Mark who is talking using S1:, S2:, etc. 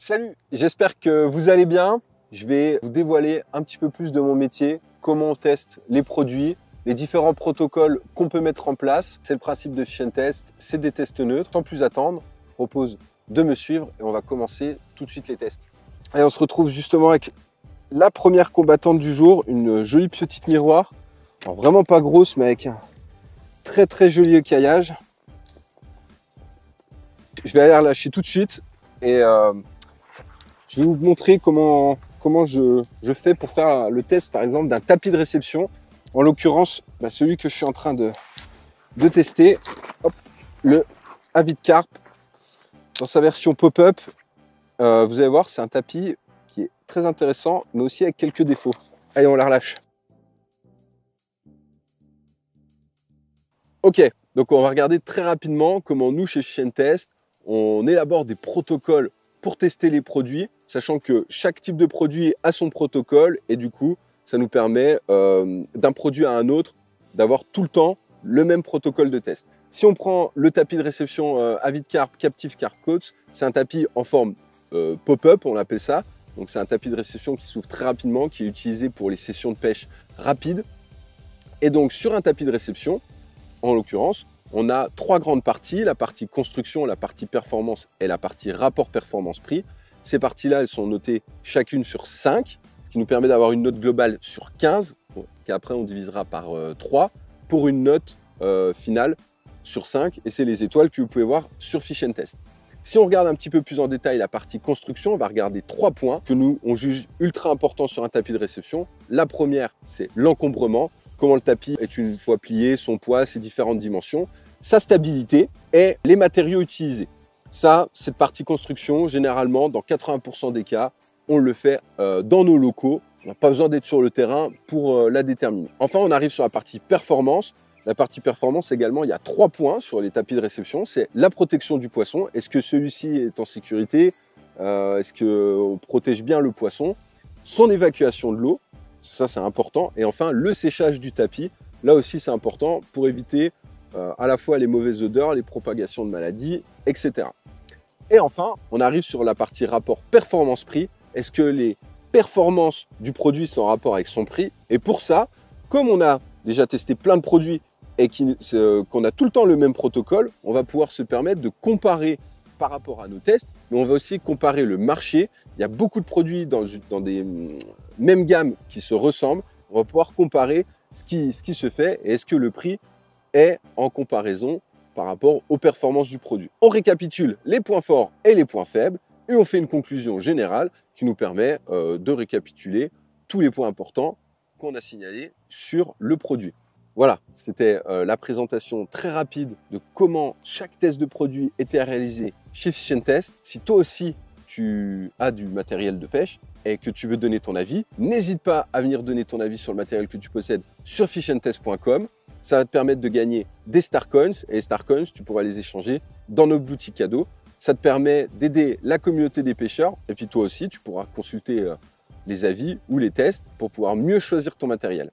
S1: Salut, j'espère que vous allez bien. Je vais vous dévoiler un petit peu plus de mon métier, comment on teste les produits, les différents protocoles qu'on peut mettre en place. C'est le principe de Fish & Test, c'est des tests neutres. Sans plus attendre, je vous propose de me suivre et on va commencer tout de suite les tests. Et on se retrouve justement avec la première combattante du jour, une jolie petite miroir. Alors vraiment pas grosse, mais avec un très joli écaillage. Je vais aller la relâcher tout de suite et je vais vous montrer comment je fais pour faire le test par exemple d'un tapis de réception. En l'occurrence, celui que je suis en train de tester, hop, le Avid Carp dans sa version pop-up. Vous allez voir, c'est un tapis qui est très intéressant, mais aussi avec quelques défauts. Allez, on la relâche. Ok, donc on va regarder très rapidement comment nous, chez Fish & Test, on élabore des protocoles pour tester les produits, sachant que chaque type de produit a son protocole et du coup, ça nous permet d'un produit à un autre d'avoir tout le temps le même protocole de test. Si on prend le tapis de réception Avid Carp Captive Carp Coats, c'est un tapis en forme pop-up, on l'appelle ça. Donc c'est un tapis de réception qui s'ouvre très rapidement, qui est utilisé pour les sessions de pêche rapides. Et donc sur un tapis de réception, en l'occurrence, on a trois grandes parties, la partie construction, la partie performance et la partie rapport performance-prix. Ces parties-là, elles sont notées chacune sur 5, ce qui nous permet d'avoir une note globale sur 15, qu'après on divisera par 3, pour une note finale sur 5, et c'est les étoiles que vous pouvez voir sur Fish & Test. Si on regarde un petit peu plus en détail la partie construction, on va regarder 3 points que nous, on juge ultra importants sur un tapis de réception. La première, c'est l'encombrement. Comment le tapis est une fois plié, son poids, ses différentes dimensions, sa stabilité et les matériaux utilisés. Ça, cette partie construction, généralement, dans 80% des cas, on le fait dans nos locaux. On n'a pas besoin d'être sur le terrain pour la déterminer. Enfin, on arrive sur la partie performance. La partie performance également, il y a 3 points sur les tapis de réception. C'est la protection du poisson. Est-ce que celui-ci est en sécurité? Est-ce qu'on protège bien le poisson? Son évacuation de l'eau. Ça, c'est important. Et enfin, le séchage du tapis. Là aussi, c'est important pour éviter à la fois les mauvaises odeurs, les propagations de maladies, etc. Et enfin, on arrive sur la partie rapport performance-prix. Est-ce que les performances du produit sont en rapport avec son prix? Et pour ça, comme on a déjà testé plein de produits et qu'on a tout le temps le même protocole, on va pouvoir se permettre de comparer par rapport à nos tests, mais on va aussi comparer le marché. Il y a beaucoup de produits dans des mêmes gammes qui se ressemblent. On va pouvoir comparer ce qui se fait et est-ce que le prix est en comparaison par rapport aux performances du produit. On récapitule les points forts et les points faibles et on fait une conclusion générale qui nous permet de récapituler tous les points importants qu'on a signalés sur le produit. Voilà, c'était la présentation très rapide de comment chaque test de produit était réalisé chez Fish & Test. Si toi aussi tu as du matériel de pêche et que tu veux donner ton avis, n'hésite pas à venir donner ton avis sur le matériel que tu possèdes sur fishandtest.com. Ça va te permettre de gagner des Starcoins et les Starcoins, tu pourras les échanger dans nos boutiques cadeaux. Ça te permet d'aider la communauté des pêcheurs et puis toi aussi, tu pourras consulter les avis ou les tests pour pouvoir mieux choisir ton matériel.